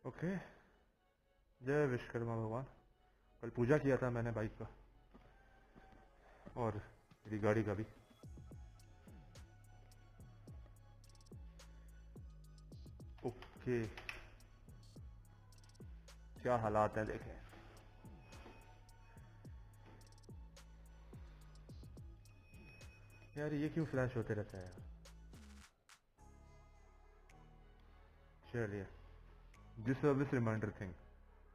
Okay. जय विश्वकर्मा भगवान। कल पूजा किया था मैंने बाइक का और मेरी गाड़ी का भी। ओके, क्या हालात हैं देखें। यार ये क्यों फ्लैश होते रहता है यार। चलिए, this service reminder thing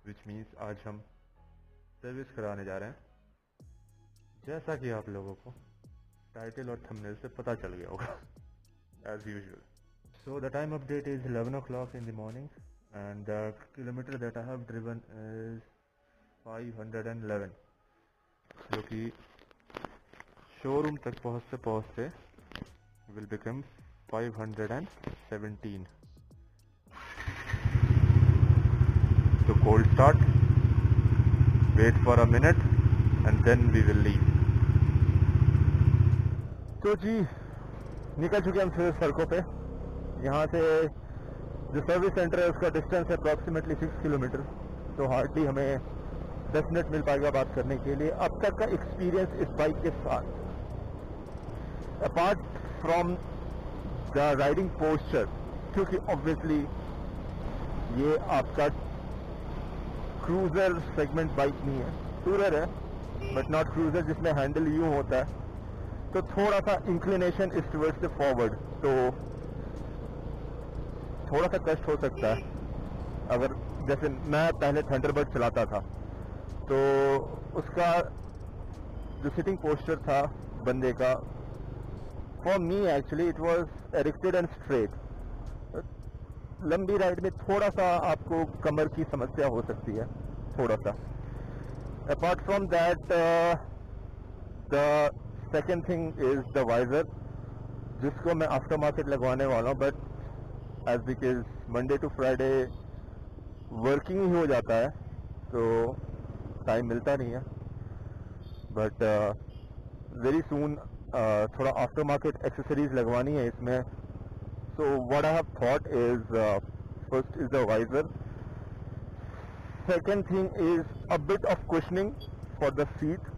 which means आज हम सर्विस कराने जा रहे हैं, जैसा कि आप लोगों को टाइटल और थंबनेल से पता चल गया होगा as usual. So the time update is 11 o'clock in the morning and the kilometer that I have driven is 511, जो कि शोरूम तक पहुँचते will become 517. So cold start, wait for a minute and then we will leave. तो जी निकल चुके हम फिर सड़कों पे। यहाँ से जो सर्विस सेंटर है उसका डिस्टेंस है अप्रॉक्सीमेटली 6 किलोमीटर, तो हार्डली हमें 10 मिनट मिल पाएगा बात करने के लिए। अब तक का एक्सपीरियंस इस बाइक के साथ, apart from the riding posture, क्योंकि ऑब्वियसली ये आपका क्रूजर सेगमेंट बाइक नहीं है, टूरर है बट नॉट क्रूजर जिसमें हैंडल यूं होता है, तो थोड़ा सा inclination is towards the forward, तो थोड़ा सा कष्ट हो सकता है। अगर जैसे मैं पहले थंडरबर्ड चलाता था तो उसका जो सिटिंग पोस्चर था बंदे का, for me actually it was erected and straight. लंबी राइड में थोड़ा सा आपको कमर की समस्या हो सकती है, थोड़ा सा। Apart from that the second thing is the visor, जिसको मैं आफ्टर मार्केट लगवाने वाला हूँ, but as because Monday to Friday working ही हो जाता है तो टाइम मिलता नहीं है, बट वेरी सून थोड़ा आफ्टर मार्केट एक्सेसरीज लगवानी है इसमें। So what I have thought is first is the visor, second thing is a bit of cushioning for the seat,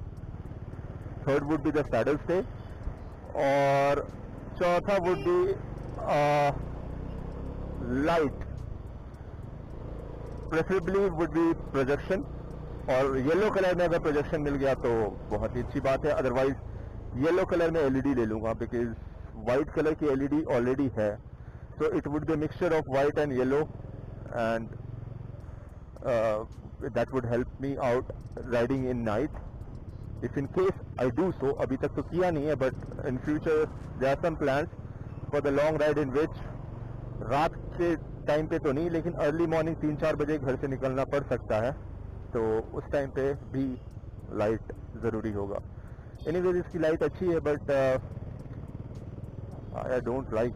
third would be the saddle stay, और चौथा would be light, preferably would be projection, और yellow colour में अगर projection मिल गया तो बहुत ही अच्छी बात है, अदरवाइज येलो कलर में एलईडी ले लूंगा बिकॉज वाइट कलर की एलईडी ऑलरेडी है, so it would be mixture of white and yellow and that would help me out riding in night if in case I do so. अभी तक तो किया नहीं है, but in future there are some plans for the long ride in which रात के time पे तो नहीं लेकिन अर्ली मॉर्निंग 3-4 बजे घर से निकलना पड़ सकता है, तो उस टाइम पे भी लाइट ज़रूरी होगा। एनीवेज इसकी लाइट अच्छी है but I don't like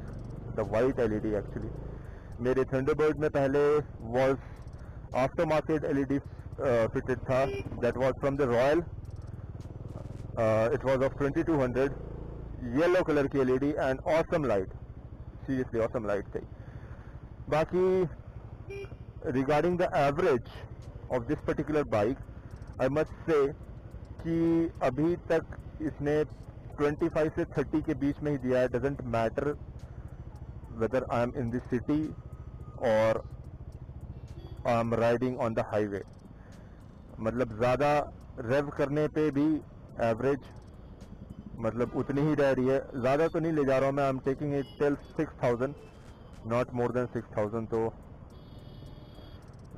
the white LED actually. मेरे थंडरबर्ड में पहले was after market LED fitted था, that was from the Royal, it was of 2200, yellow colour की LED and awesome light, seriously awesome light थी। बाकी regarding the average of this particular bike, I must say कि अभी तक इसने 25 से 30 के बीच में ही दिया है। Doesn't matter whether I am in this city और I am riding on the highway, मतलब ज़्यादा रेव करने पे भी एवरेज मतलब उतनी ही रह रही है, ज़्यादा तो नहीं ले जा रहा हूँ मैं। I am taking it till 6000, not more than 6000, तो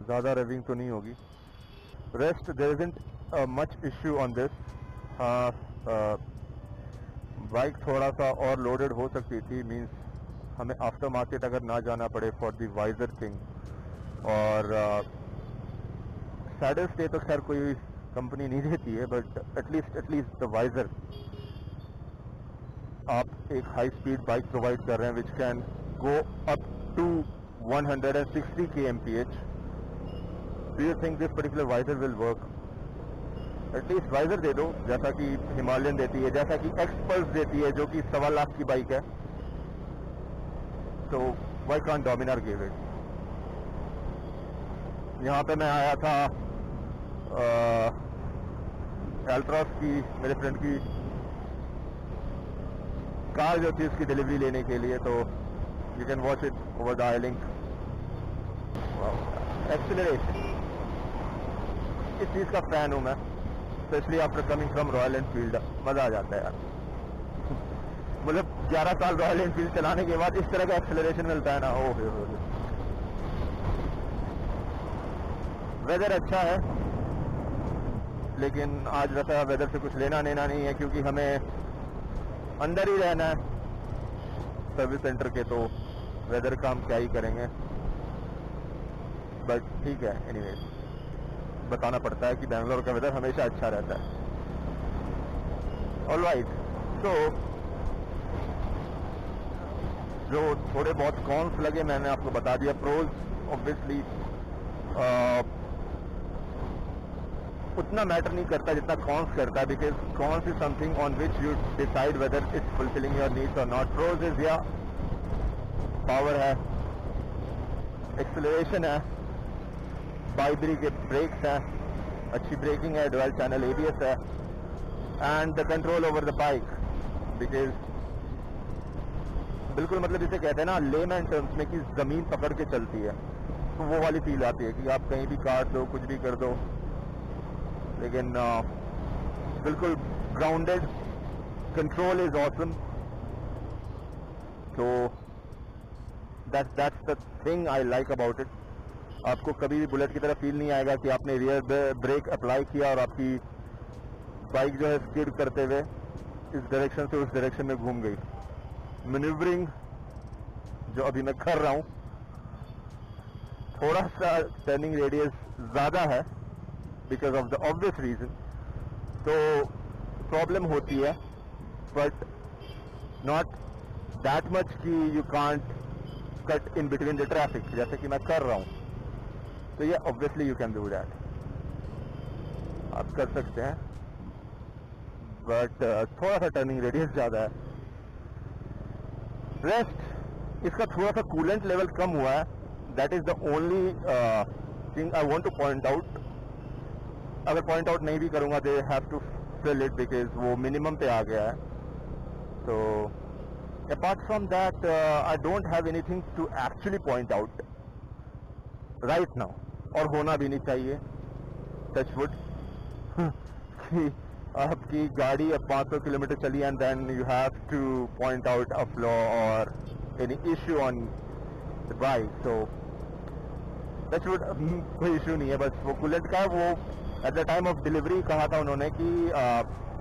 ज़्यादा रेविंग तो नहीं होगी। Rest there isn't much issue on this. हाँ, बाइक थोड़ा सा और लोडेड हो सकती थी, मींस हमें आफ्टर मार्केट अगर ना जाना पड़े फॉर द वाइजर थिंग, और सैडल स्टे तो खैर कोई कंपनी नहीं देती है, बट एटलीस्ट द वाइजर आप एक हाई स्पीड बाइक प्रोवाइड कर रहे हैं which can go up to 160 kmph। Do you think this particular visor will work? At least visor दे दो जैसा कि हिमालयन देती है, जैसा कि एक्सपल्स देती है जो कि 1.25 लाख की बाइक है, तो why can't Dominar give it? यहाँ पे मैं आया था एल्ट्रॉस की, मेरे फ्रेंड की कार जो थी उसकी डिलीवरी लेने के लिए, तो you can watch it over the I link. Acceleration, इस चीज़ का फ़ैन हूँ मैं, specially after coming from royal Enfield. मज़ा आ जाता है यार। मतलब 11 साल रॉयल एनफील्ड चलाने के बाद इस तरह का एक्सेलरेशन मिलता है ना, ओह हो। वेदर अच्छा है, लेकिन आज वैसा वेदर से कुछ लेना देना नहीं है, क्योंकि हमें अंदर ही रहना है सर्विस सेंटर के, तो वेदर का हम क्या ही करेंगे। बट ठीक है, एनीवेज बताना पड़ता है कि बेंगलोर का वेदर हमेशा अच्छा रहता है। ऑलराइट, तो जो थोड़े बहुत कॉन्स लगे मैंने आपको बता दिया। प्रोज ऑब्वियसली उतना मैटर नहीं करता जितना कॉन्स करता है, because cons is something on which you decide whether it's fulfilling your needs और नॉट। प्रोज इज या पावर है, एक्सेलरेशन है, बाइब्रिक ब्रेक्स है, अच्छी ब्रेकिंग है, डुअल चैनल एबीएस है, and the control over the bike. Because बिल्कुल मतलब जिसे कहते हैं ना लेमैन टर्म्स में कि जमीन पकड़ के चलती है, तो वो वाली फील आती है कि आप कहीं भी काट दो, कुछ भी कर दो, लेकिन बिल्कुल ग्राउंडेड। Control is awesome. तो that's the thing I like about it. आपको कभी भी बुलेट की तरह फील नहीं आएगा कि आपने रियर ब्रेक अप्लाई किया और आपकी बाइक जो है स्किड करते हुए इस डायरेक्शन से उस डायरेक्शन में घूम गई। मैन्यूवरिंग जो अभी मैं कर रहा हूँ, थोड़ा सा टर्निंग रेडियस ज़्यादा है because of the obvious reason, तो प्रॉब्लम होती है, बट नॉट दैट मच कि you can't cut in between the traffic, जैसे कि मैं कर रहा हूँ। तो ये obviously you can do that, आप कर सकते हैं, बट थोड़ा सा टर्निंग रेडियस ज़्यादा है। रेस्ट इसका थोड़ा सा कूलेंट लेवल कम हुआ है, that is the only thing I want to point out. अगर पॉइंट आउट नहीं भी करूंगा they have to fill it because वो मिनिमम पे आ गया है। तो apart from that I don't have anything to actually point out right now, और होना भी नहीं चाहिए, टच वुड, कि आपकी गाड़ी अब 500 किलोमीटर चली and then you have to point out a flaw और any issue on the bike. So touch wood कोई इश्यू नहीं है, बस वो कूलेंट का वो at the time of delivery कहा था उन्होंने कि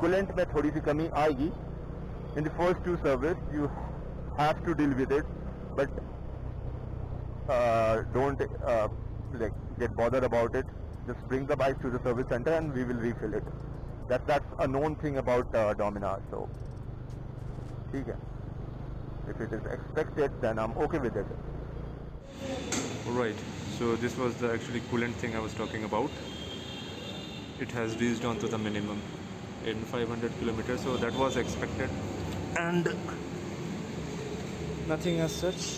कूलेंट में थोड़ी सी कमी आएगी in the first 2 service, you have to deal with it, but don't like get bothered about it. Just bring the bike to the service center and we will refill it. That's a known thing about Dominar. So ठीक है, if it is expected then I'm okay with it. Right, so this was the actually coolant thing I was talking about. It has reached on to the minimum in 500 kilometers, so that was expected and nothing as such.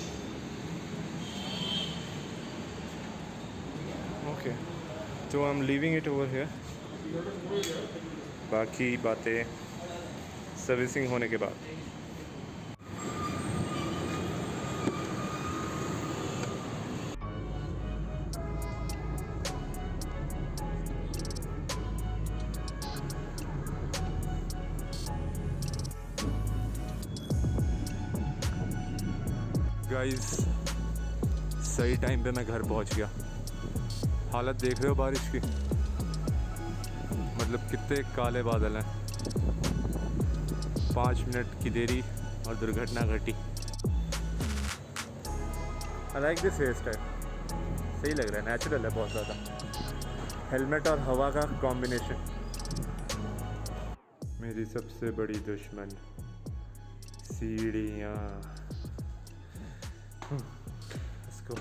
Okay, so I'm leaving it over here. बाकी बातें servicing होने के बाद। Guys सही time पे मैं घर पहुंच गया। हालत देख रहे हो बारिश की, मतलब कितने काले बादल हैं। 5 मिनट की देरी और दुर्घटना घटी। I like this hair style, सही लग रहा है, नेचुरल है बहुत ज़्यादा। हेलमेट और हवा का कॉम्बिनेशन। मेरी सबसे बड़ी दुश्मन सीढ़ियाँ। Let's go.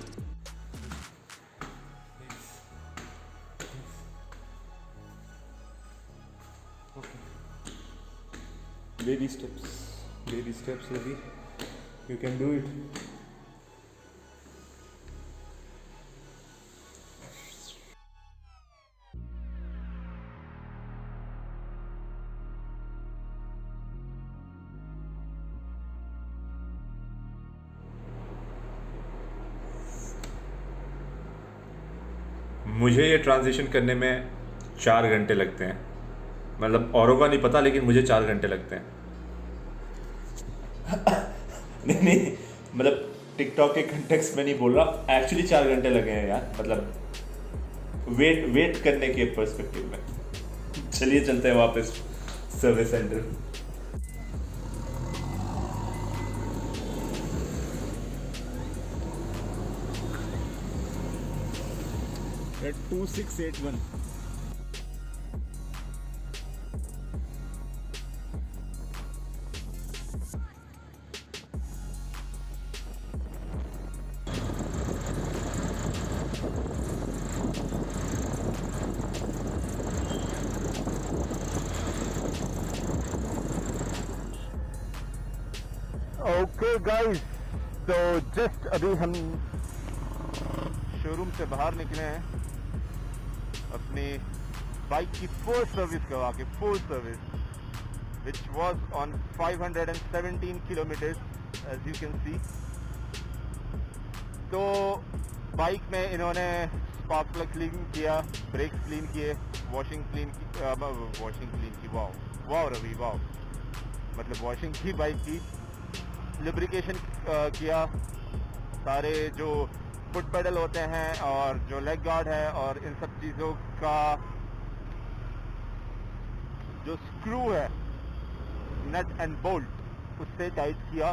Okay. Baby steps, Lily. You can do it. मुझे ये ट्रांजिशन करने में 4 घंटे लगते हैं, मतलब औरों का नहीं पता, लेकिन मुझे 4 घंटे लगते हैं। नहीं नहीं, मतलब टिकटॉक के कंटेक्स्ट में नहीं बोल रहा, एक्चुअली 4 घंटे लगे हैं यार, मतलब वेट करने के पर्सपेक्टिव में। चलिए चलते हैं वापस service centre. at 2681. Okay guys, तो जस्ट अभी हम शोरूम से बाहर निकले हैं अपनी बाइक की फुल सर्विस करवा के, full service which was on 517 kilometers as you can see। तो बाइक में इन्होंने स्पार्क प्लग क्लीन किया, ब्रेक्स क्लीन किए, वॉशिंग क्लीन की, वाह रवि वाह, मतलब वॉशिंग की बाइक की, लुब्रिकेशन किया, सारे जो फुट पेडल होते हैं और जो लेग गार्ड है और इन सब चीज़ों का जो स्क्रू है, नट एंड बोल्ट, उससे टाइट किया।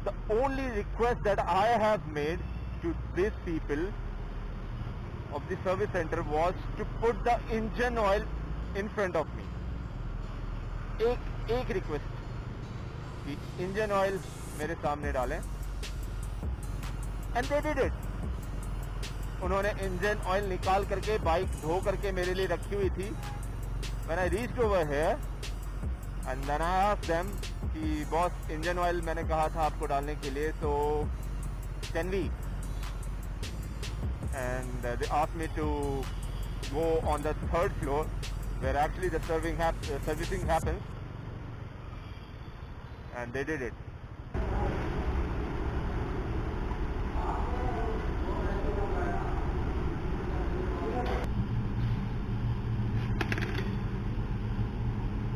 The only request that I have made to this people of the service centre was to put the engine oil in front of me. एक रिक्वेस्ट कि इंजन ऑयल मेरे सामने डालें, and they did it. उन्होंने engine oil निकाल करके bike धो करके मेरे लिए रखी हुई थी। When I reached over here and then I asked them कि बॉस इंजन ऑयल मैंने कहा था आपको डालने के लिए, तो can we? And they asked me to go on the 3rd floor where actually the servicing happens, and they did it.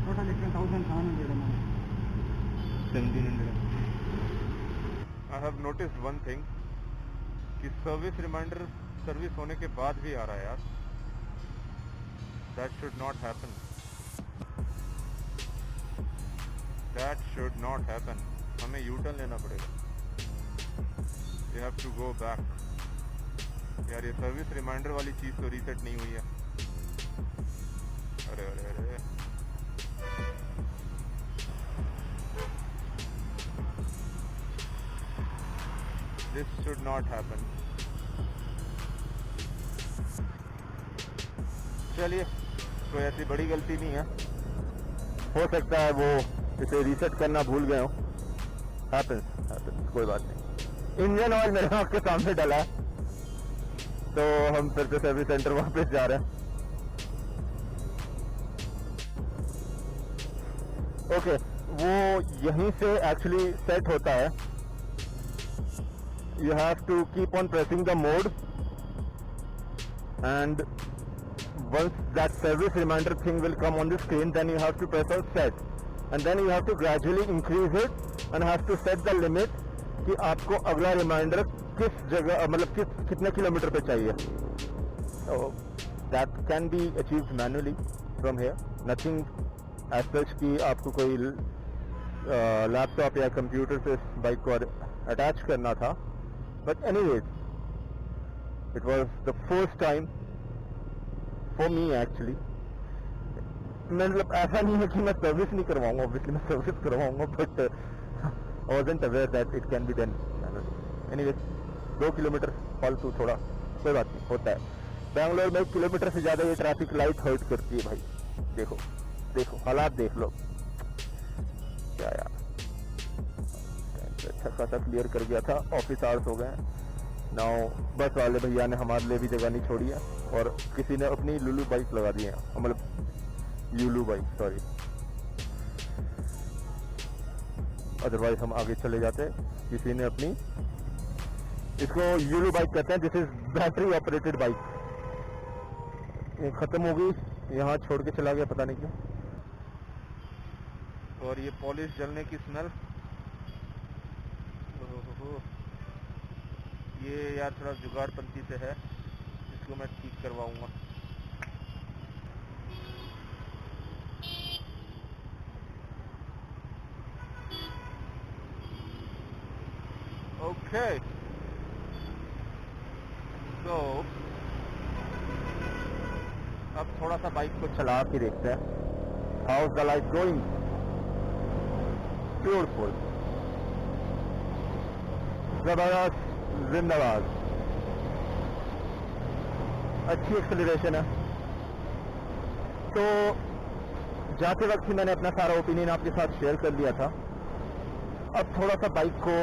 Total 1,700 a month. 1700. I have noticed one thing कि service reminder service होने के बाद भी आ रहा है यार। That should not happen. That should not happen. हमें U-turn लेना पड़ेगा। You have to go back. यार ये सर्विस रिमाइंडर वाली चीज़ तो रीसेट नहीं हुई है। अरे अरे अरे, this should not happen. चलिए, कोई ऐसी बड़ी गलती नहीं है, हो सकता है वो इसे रीसेट करना भूल गए हो। हैपेंस, कोई बात नहीं। इंजन ऑयल मेरे आँख के सामने डला है, तो हम फिर से सर्विस सेंटर वापस जा रहे हैं। ओके, वो यहीं से एक्चुअली सेट होता है। You have to keep on pressing the mode, and once that service reminder thing will come on the screen, then you have to press on set, and then you have to gradually increase it and have to set the limit कि आपको अगला reminder किस जगह, मतलब कितने kilometre पे चाहिए। So that can be achieved manually from here. Nothing as such कि आपको कोई लैपटॉप या कंप्यूटर से बाइक को अटैच करना था। But anyways, it was the first time for me actually. मतलब ऐसा नहीं है कि मैं सर्विस नहीं करवाऊंगा, obviously मैं सर्विस करवाऊंगा, but I wasn't aware that it can be done. Anyways, 2 kilometre फालतू थोड़ा, कोई बात नहीं, होता है। बैंगलोर में 1 किलोमीटर से ज़्यादा ये ट्रैफिक लाइट हर्ट करती है भाई। देखो हालात देख लो क्या यार। अच्छा खासा क्लियर कर गया था, ऑफिस आवर्स हो गए। नाउ बस वाले भैया ने हमारे लिए भी जगह नहीं छोड़ी है, और किसी ने अपनी लुलू बाइक लगा दी है, मतलब यूलू बाइक, सॉरी। अदरवाइज हम आगे चले जाते। किसी ने अपनी, इसको यूलू बाइक कहते हैं, this is battery operated bike. ये ख़त्म हो गई, यहाँ छोड़ के चला गया पता नहीं क्यों। और ये पॉलिश जलने की स्मेल, ओहो, ये यार थोड़ा जुगाड़पंती से है, इसको मैं ठीक करवाऊंगा। ओके तो अब थोड़ा सा बाइक को चला के देखते हैं। How is the life going? Beautiful, जबरदस्त, जिंदाबाद, अच्छी एक्सेलरेशन है। तो जाते वक्त ही मैंने अपना सारा ओपिनियन आपके साथ शेयर कर लिया था। अब थोड़ा सा बाइक को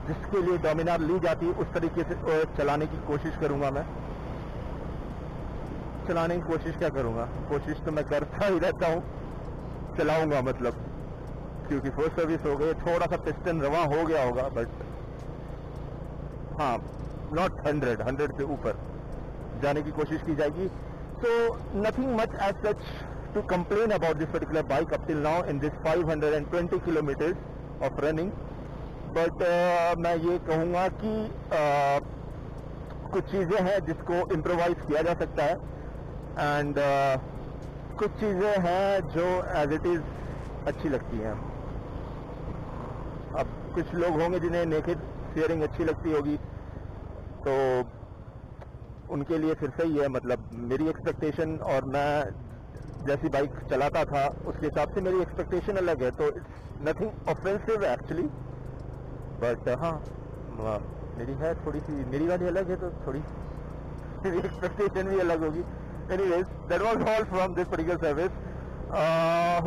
जिसके लिए डोमिनार ली जाती है उस तरीके से चलाने की कोशिश करूंगा मैं। चलाने की कोशिश क्या करूंगा, कोशिश तो मैं करता ही रहता हूँ, चलाऊंगा मतलब, क्योंकि फर्स्ट सर्विस हो गई, थोड़ा सा पिस्टन रवा हो गया होगा, बट हाँ नॉट 100 से ऊपर जाने की कोशिश की जाएगी। So nothing much as such to complain about this particular bike up till now in this 520 kilometers of running. But मैं ये कहूँगा कि कुछ चीज़ें हैं जिसको इम्प्रोवाइज किया जा सकता है, एंड कुछ चीज़ें हैं जो एज इट इज़ अच्छी लगती हैं। अब कुछ लोग होंगे जिन्हें नेकेड स्टीयरिंग अच्छी लगती होगी, तो उनके लिए फिर सही है। मतलब मेरी एक्सपेक्टेशन और मैं जैसी बाइक चलाता था उसके हिसाब से मेरी एक्सपेक्टेशन अलग है, तो it's nothing offensive actually, but हाँ मेरी है थोड़ी सी, मेरी वाली अलग है तो थोड़ी मेरी एक्सपेक्टेशन भी अलग होगी। Anyways, that was all from this particular service.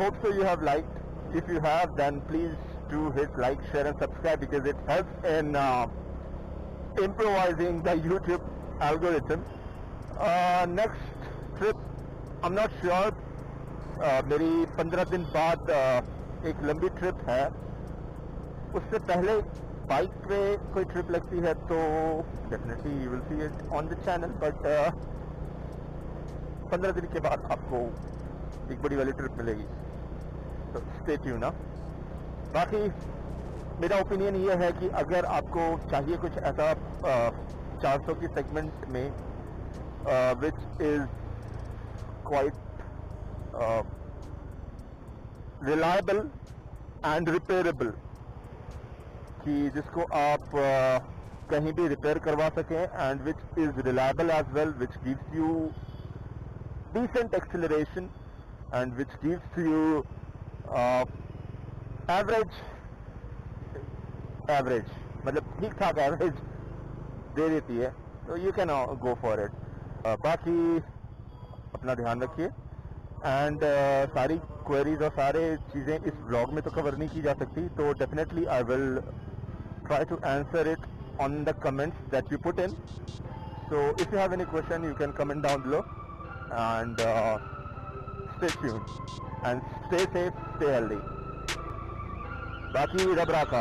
Hope so you have liked. If you have then please do hit like, share and subscribe because it helps in improvising the YouTube algorithm. Next trip I'm not sure. मेरी 15 दिन बाद एक लंबी trip है, उससे पहले bike पे कोई ट्रिप लगती है तो definitely you will see it on the channel, but 15 दिन के बाद आपको एक बड़ी वाली ट्रिप मिलेगी, तो स्टे ट्यून ना। बाकी मेरा ओपिनियन ये है कि अगर आपको चाहिए कुछ ऐसा 400 की सेगमेंट में which is quite reliable and repairable, कि जिसको आप कहीं भी रिपेयर करवा सकें, and which is reliable as well, which gives you decent acceleration and which gives you average मतलब ठीक ठाक एवरेज दे देती है, तो you can go for it. बाकी अपना ध्यान रखिए, एंड सारी क्वेरीज और सारे चीज़ें इस ब्लॉग में तो कवर नहीं की जा सकती, तो definitely I will try to answer it on the comments that you put in. So if you have any question, you can comment down below, and stay tuned and stay safe, stay healthy. Baki Rab Raka.